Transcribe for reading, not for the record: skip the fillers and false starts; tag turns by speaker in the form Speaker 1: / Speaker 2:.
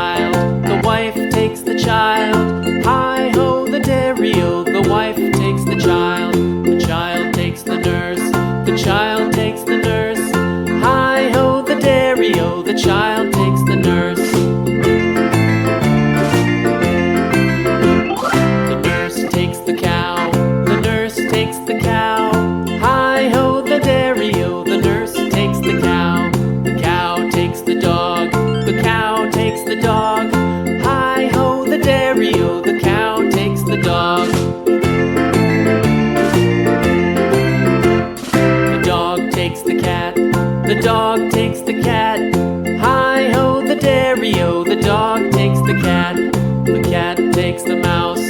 Speaker 1: child, the wife takes the child. Hi-ho, the dairy-o, the wife takes the child takes the nurse, the child takes the nurse. Hi-ho, the dairy-o, the child takes the nurse. The nurse takes the cow, the nurse takes the cow. Hi-ho, the dairy-o, the nurse takes the cow. The cow takes the dog, the cow takes the dog. Hi-ho, the dairy-o, the cow takes the dog. The dog takes the cat, the dog takes the cat. Hi-ho, the dairy-o, the dog takes the cat. The cat takes the mouse,